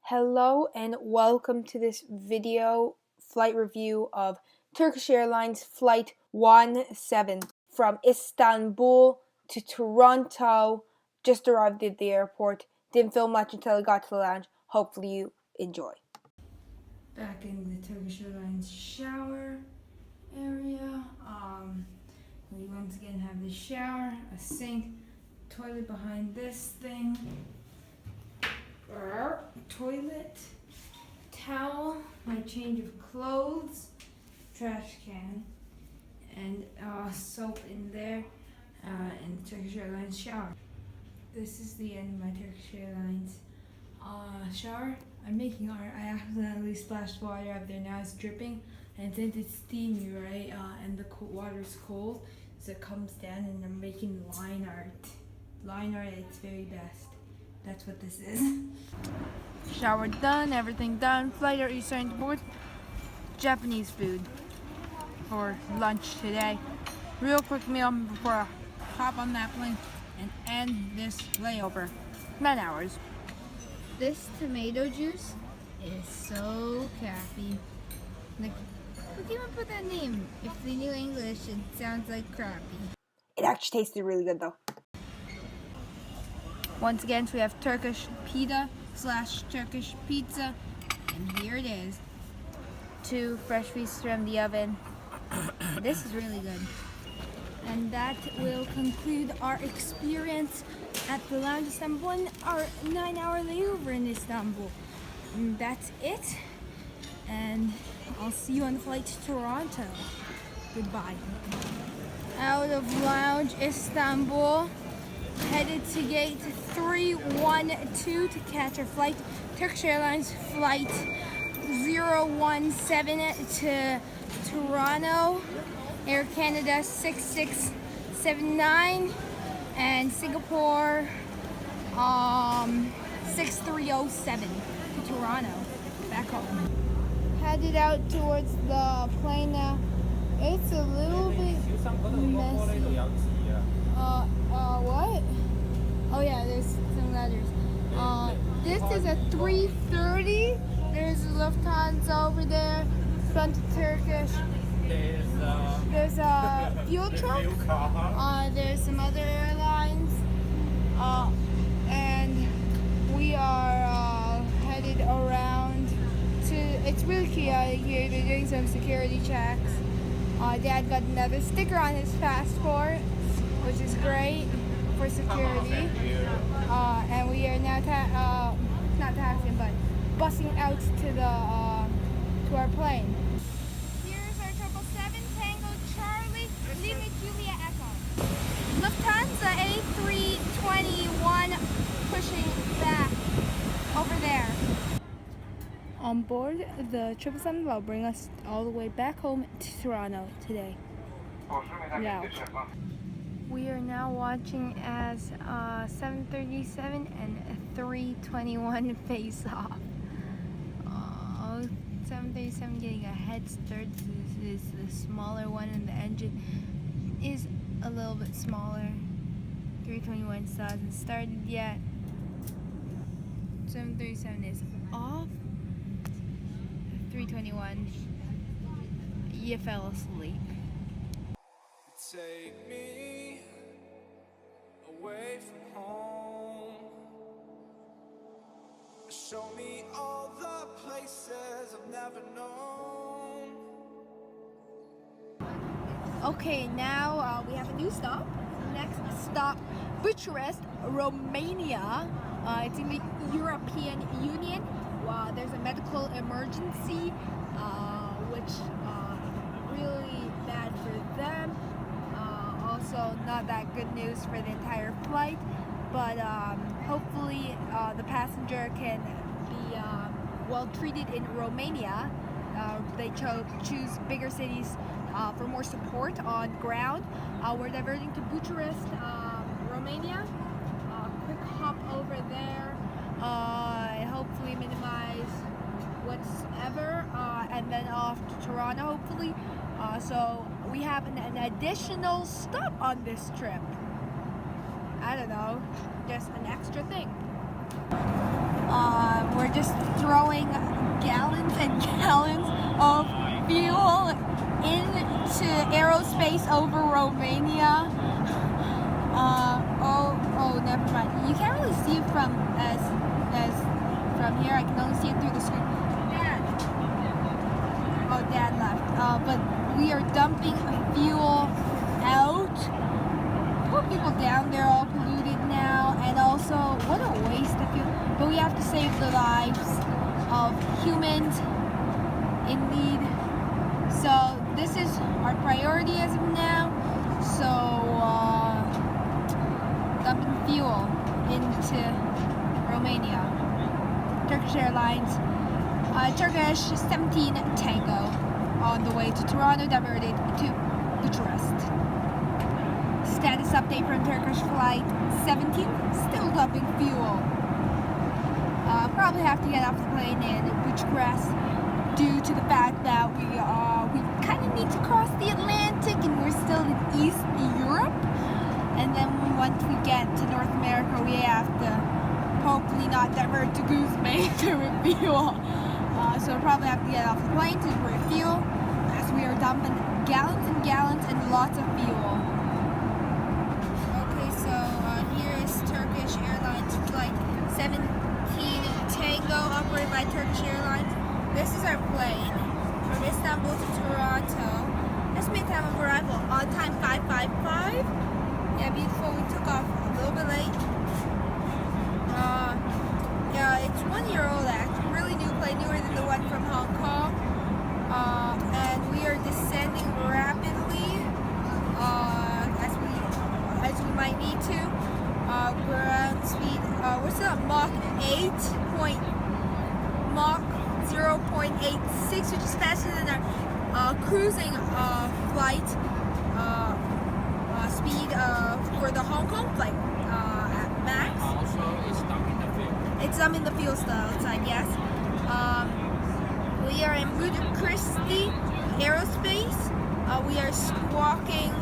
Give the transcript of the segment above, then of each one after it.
Hello and welcome to this video flight review of Turkish Airlines Flight 17 from Istanbul to Toronto. Just arrived at the airport. Didn't film much until I got to the lounge. Hopefully you enjoy. Back in the Turkish Airlines shower area. We once again have the shower, a sink, toilet behind this thing. Toilet, towel, my change of clothes, trash can, and soap in there, in the Turkish Airlines shower. This is the end of my Turkish Airlines shower. I'm making art. I accidentally splashed water up there. Now it's dripping, and since it's steamy, right, and the water's cold, so it comes down, and I'm making line art. Line art at its very best. That's what this is. Shower done, everything done. Flight are starting to board. Japanese food for lunch today. Real quick meal before I hop on that plane and end this layover. 9 hours. This tomato juice is so crappy. Like, who came up with that name? If they knew English, it sounds like crappy. It actually tasted really good though. Once again, so we have Turkish pita / Turkish pizza, and here it is. 2 fresh pieces from the oven. This is really good. And that will conclude our experience at the lounge Istanbul and our 9-hour layover in Istanbul. And that's it. And I'll see you on the flight to Toronto. Goodbye. Out of lounge Istanbul. Headed to gate 312 to catch our flight. Turkish Airlines flight 017 to Toronto. Air Canada 6679 and Singapore 6307 to Toronto. Back home. Headed out towards the plane now. It's a little bit messy. What? Oh yeah, there's some letters. This is a 3:30. There's Lufthansa over there. Front of Turkish. There's a fuel truck. There's some other airlines. And we are headed around to. It's really chaotic here. They're doing some security checks. Dad got another sticker on his passport, which is great for security. And we are now not taxiing, but busing out to the to our plane. Here's our 777 Tango Charlie Lima Julia Echo. Lufthansa A321 pushing back over there. On board, the 777 will bring us all the way back home to Toronto today. Now. We are now watching as 737 and 321 face off. 737 getting a head start. This is the smaller one, and the engine is a little bit smaller. 321 still hasn't started yet. 737 is off. 321, you fell asleep. Take me away from home. Show me all the places I've never known. Okay, now we have a new stop. Next stop, Bucharest, Romania. It's in the European Union. There's a medical emergency, which really bad for them. Also not that good news for the entire flight, but hopefully the passenger can be well treated in Romania. They choose bigger cities for more support on ground. We're diverting to Bucharest, Romania. Quick hop over there, hopefully minimize whatsoever, and then off to Toronto hopefully. So we have an additional stop on this trip. I don't know, just an extra thing. We're just throwing gallons and gallons of fuel into aerospace over Romania. Oh, never mind. You can't really see it from here. I can only see it through the screen. Dad. Oh, Dad left. But we are dumping fuel out. Poor people down there, all polluted now, and also what a waste of fuel. But we have to save the lives of humans in need. So this is our priority as of now. So dumping fuel into Romania. Turkish Airlines, Turkish 17 Tango on the way to Toronto, diverted to Bucharest. Status update from Turkish flight 17, still dumping fuel. Probably have to get off the plane in Bucharest due to the fact that we kind of need to cross the Atlantic and we're still in East Europe. And then once we get to North America, we have to hopefully not divert to Goose Bay to refuel. So we'll probably have to get off the plane to refuel as we are dumping gallons and gallons and lots of fuel. Okay, so here is Turkish Airlines flight 17 Tango operated by Turkish Airlines. This is our plane from Istanbul to Toronto. Estimated time of arrival on time 5:55. Yeah, beautiful. We took off a little bit late. Yeah, it's 1 year old actually. Really new plane, newer than the one from Hong Kong. And we are descending rapidly as we might need to. Ground speed. We're still at Mach 0.86, which is faster than our cruising flight speed for the Hong Kong flight at max. Also, it's dumping the fuel. It's dumping the fuel still outside, yes. We are in Bucharest Aerospace. We are squawking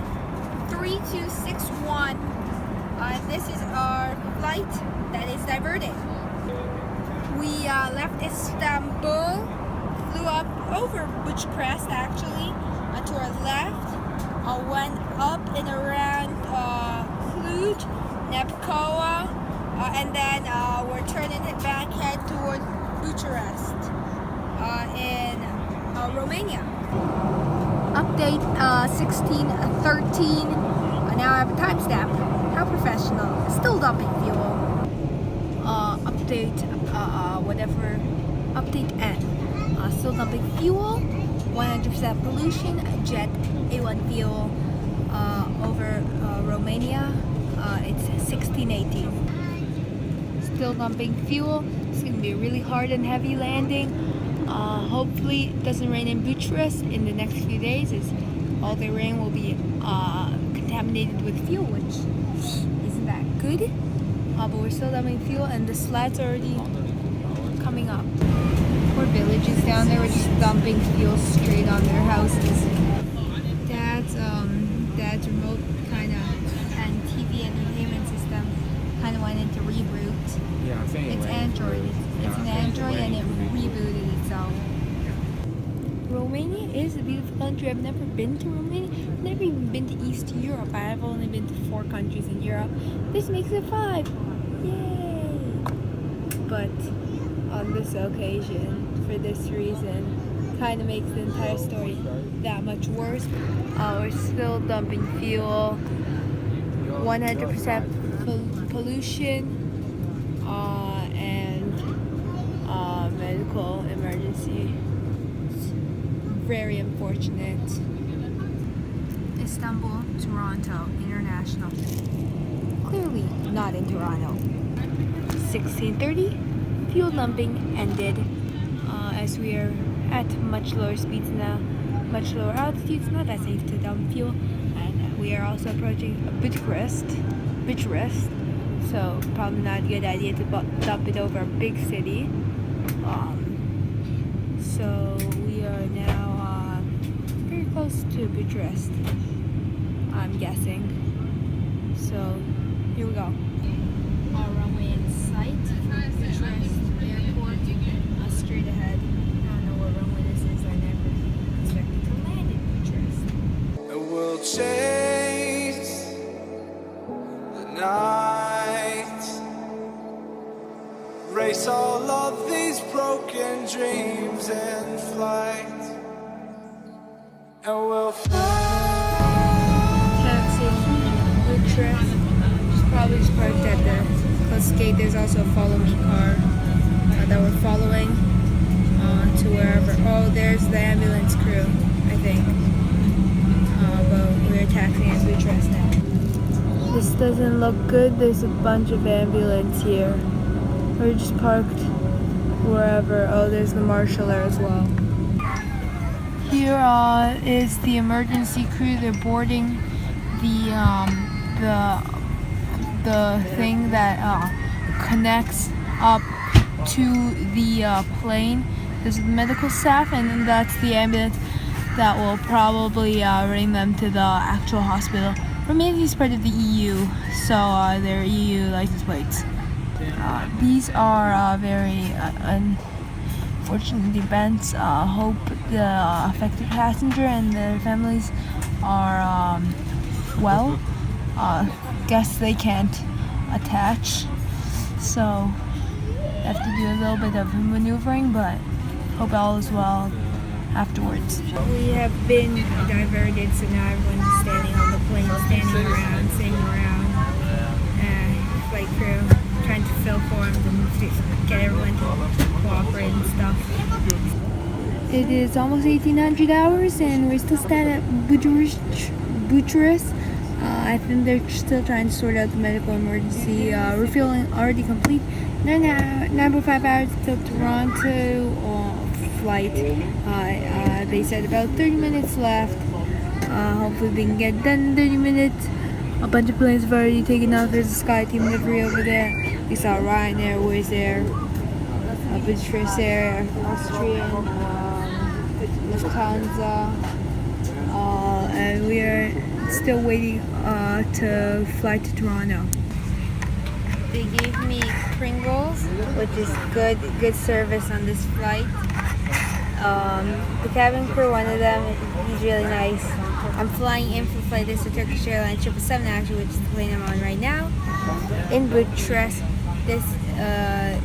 3261. This is our flight that is diverting. We left Istanbul, flew up over Bucharest actually, to our left, went up and around Cluj, Nepcoa, and then we're turning it back, head towards Bucharest in Romania. Update 16:13. Now I have a timestamp. How professional. Still dumping fuel. Update whatever. Update N. Still dumping fuel. 100% pollution. Jet A1 fuel over Romania. It's 16:18. Still dumping fuel. It's gonna be a really hard and heavy landing. Hopefully it doesn't rain in Bucharest in the next few days, as all the rain will be contaminated with fuel, which isn't that good. But we're still dumping fuel, and the slide's already coming up. Poor villages down there were just dumping fuel straight on their houses. Dad's remote kind of and TV entertainment system kind of went into reboot. Yeah, I think It's Android. It's an Android, and it rebooted itself. Romania is a beautiful country. I've never been to Romania. I've never even been to East Europe. I've only been to 4 countries in Europe. This makes it 5. Yay! But on this occasion, for this reason, kind of makes the entire story that much worse. We're still dumping fuel. 100% pollution and medical emergency. It's very unfortunate. Istanbul, Toronto, International. Clearly not in Toronto. 16:30, fuel dumping ended as we are at much lower speeds now, much lower altitudes, not that safe to dump fuel, and we are also approaching Bucharest, so probably not a good idea to dump it over a big city. So we are now very close to Bucharest, I'm guessing. So here we go. Our runway in sight, Bucharest Airport. all these broken dreams in flight, and we'll fly. Taxi, Bucharest. She's probably just parked at the close gate. There's also a follow me car that we're following to wherever. Oh, there's the ambulance crew, I think. But we're taxiing in Bucharest now. This doesn't look good. There's a bunch of ambulance here. We're just parked wherever. Oh, there's the marshal there as well. Here is the emergency crew. They're boarding the thing that connects up to the plane. There's the medical staff, and then that's the ambulance that will probably bring them to the actual hospital. Romania is part of the EU, so they're EU license plates. These are very unfortunate events. Hope the affected passenger and their families are well. Guess they can't attach, so have to do a little bit of maneuvering, but hope all is well afterwards. We have been diverted, so now everyone's standing on the plane, sitting around, flight crew, trying to fill forms and get everyone to cooperate and stuff. It is almost 1800 hours and we're still standing at Bucharest. I think they're still trying to sort out the medical emergency. Refueling already complete. 9.5 hours till Toronto flight. They said about 30 minutes left. Hopefully we can get done in 30 minutes. A bunch of planes have already taken off. There's a Sky Team livery over there. We saw Ryan Airways there, Bucharest Air, Austrian, Lufthansa, and we are still waiting to fly to Toronto. They gave me Pringles, which is good service on this flight. The cabin crew, one of them, he's really nice. I'm flying in from flight. This is Turkish Airlines 777 actually, which is the plane I'm on right now. In Bucharest, this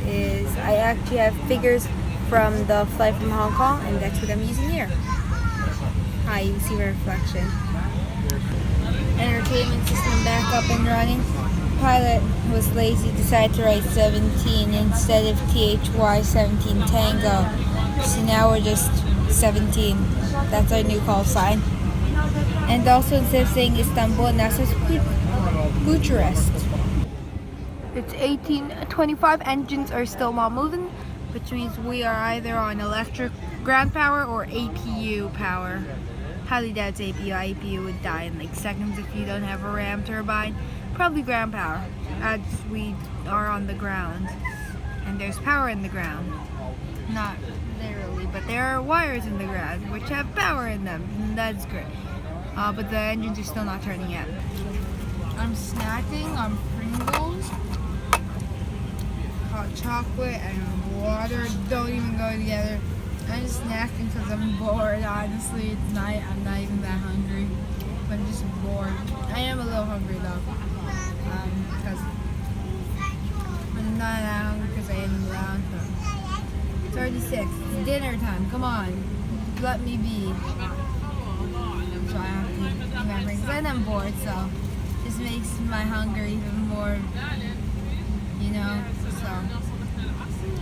is, I actually have figures from the flight from Hong Kong, and that's what I'm using here. Hi, you can see my reflection. Entertainment system back up and running. Pilot was lazy, decided to write 17 instead of THY 17 Tango. So now we're just 17. That's our new call sign. And also instead of saying Istanbul, now it says Bucharest. It's 18:25. Engines are still not moving, which means we are either on electric ground power or APU power. Highly doubt it's APU. APU would die in like seconds if you don't have a ram turbine. Probably ground power, as we are on the ground. And there's power in the ground. Not literally, but there are wires in the ground which have power in them. And that's great. But the engines are still not turning yet. I'm snacking on Pringles. Hot chocolate and water don't even go together. I'm just snacking because I'm bored. Honestly, it's night. I'm not even that hungry. I'm just bored. I am a little hungry though. Because I'm not that hungry because I ate in the lounge. It's already 6. It's dinner time. Come on. Let me be. So I have to eat my Pringles. And I'm bored, so this makes my hunger even more, you know. So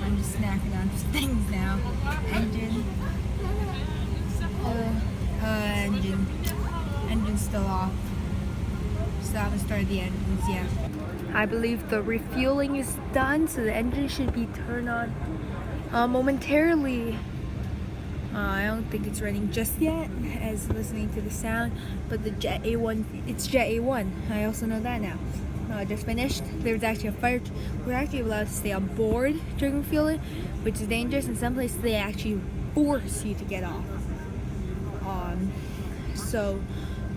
I'm just snacking on things now. Engine's still off. So I haven't started the engines yet. I believe the refueling is done, so the engine should be turned on momentarily. I don't think it's running just yet, as listening to the sound, but the Jet A1, it's Jet A1. I also know that now. Just finished. There was actually a fire. We're actually allowed to stay on board during refueling, which is dangerous. In some places, they actually force you to get off.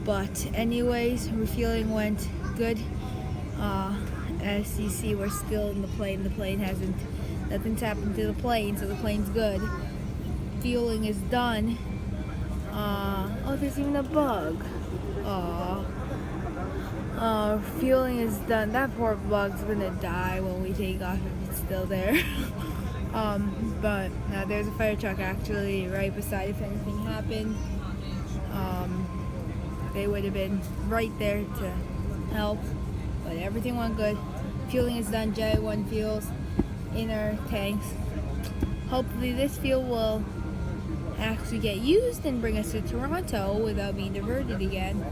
But anyways, refueling went good. As you see, we're still in the plane. The plane nothing's happened to the plane, so the plane's good. Fueling is done. Oh, there's even a bug. Fueling is done. That poor bug's gonna die when we take off if it's still there. But there's a fire truck actually right beside. If anything happened, they would have been right there to help. But everything went good. Fueling is done. Jet 1 fuels in our tanks. Hopefully this fuel will actually get used and bring us to Toronto without being diverted again.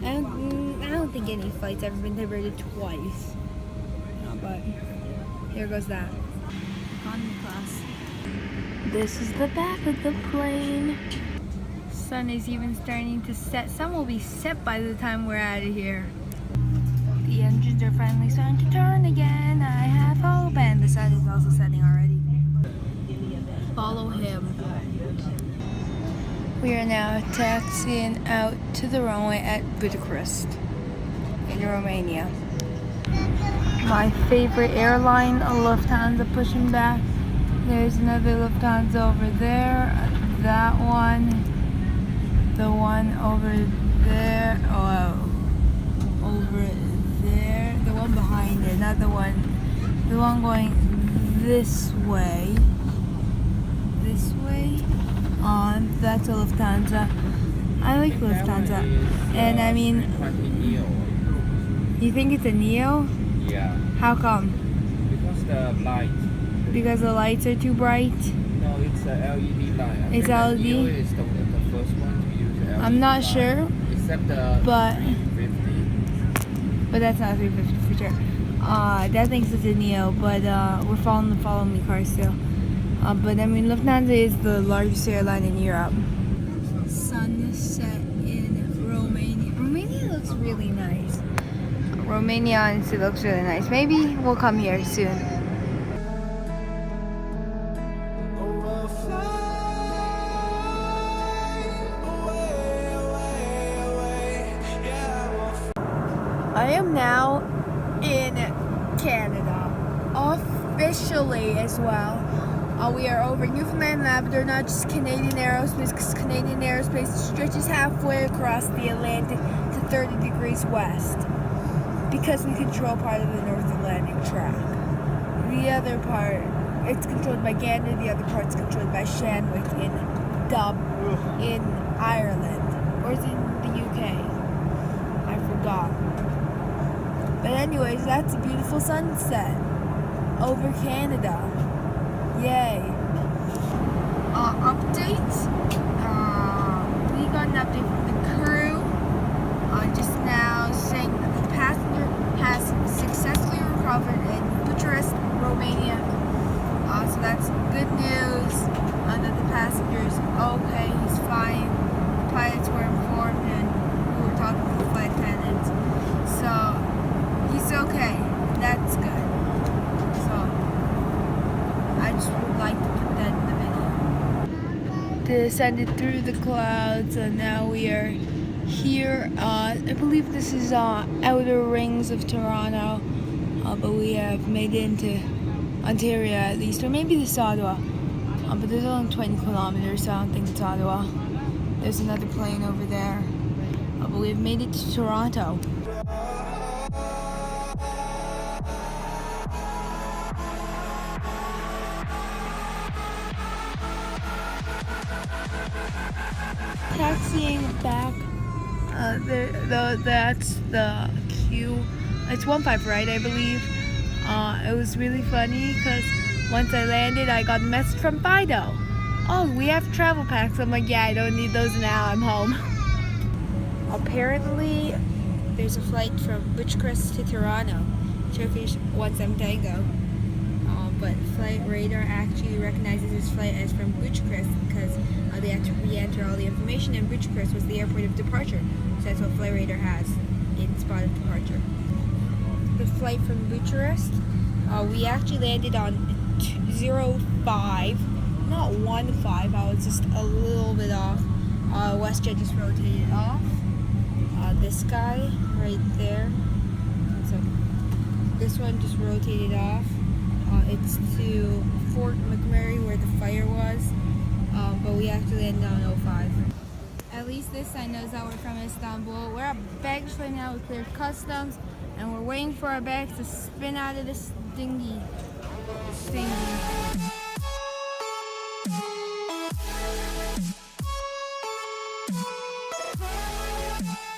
I don't think any flight's ever been diverted twice. But here goes that. Economy class. This is the back of the plane. Sun is even starting to set. Sun will be set by the time we're out of here. The engines are finally starting to turn again. I have hope, and the sun is also setting already. Follow him. We are now taxiing out to the runway at Bucharest in Romania. My favorite airline, Lufthansa, pushing back. There's another Lufthansa over there. That one. The one over there. Oh, over there. The one behind it, not the one. The one going this way. This way. That's a Lufthansa. I like Lufthansa. And I mean, you think it's a Neo? Yeah. How come? Because the light. Because the lights are too bright? No, it's a LED light. I It's think the LED? Neo is the first one to use LED I'm not light. sure, Except the but 350. but that's not 350 for sure. That thinks it's a Neo, but we're following the Follow Me car still. But I mean, Lufthansa is the largest airline in Europe. Sunset in Romania. Romania looks really nice. Romania honestly looks really nice. Maybe we'll come here soon. I am now in Canada, officially as well. We are over Newfoundland and Labrador, not just Canadian aerospace, because Canadian aerospace stretches halfway across the Atlantic to 30 degrees west, because we control part of the North Atlantic track. The other part, it's controlled by Gander, the other part's controlled by Shanwick in Ireland, or is it in the UK? I forgot. But anyways, that's a beautiful sunset over Canada. Yay. Update. We got an update from the crew just now saying that the passenger has successfully recovered in Bucharest, Romania. So that's good news that the passenger's okay, he's fine. The pilots were informed and we were talking to the flight attendants. So he's okay. That's good. So I just would like to put that in the video. Descended through the clouds and now we are here. I believe this is outer rings of Toronto, but we have made it into Ontario at least, or maybe this is Ottawa. But there's only 20 kilometers, so I don't think it's Ottawa. There's another plane over there. But we've made it to Toronto. Taxiing back, that's the queue. It's 1-5 right, I believe. It was really funny because once I landed, I got a message from Fido. Oh, we have travel packs. I'm like, yeah, I don't need those now. I'm home. Apparently, there's a flight from Bucharest to Toronto, Turkish 17 Tango. But Flight Radar actually recognizes this flight as from Bucharest because they had to re-enter all the information, and Bucharest was the airport of departure. So that's what Flight Radar has in spot of departure. The flight from Bucharest, we actually landed on 05, not 15. I was just a little bit off. WestJet just rotated off. This guy right there. So this one just rotated off. It's to Fort McMurray where the fire was, but we actually ended on 05. At least this side knows that we're from Istanbul. We're at baggage claim now. We cleared customs, and we're waiting for our bags to spin out of this thingy. Bye.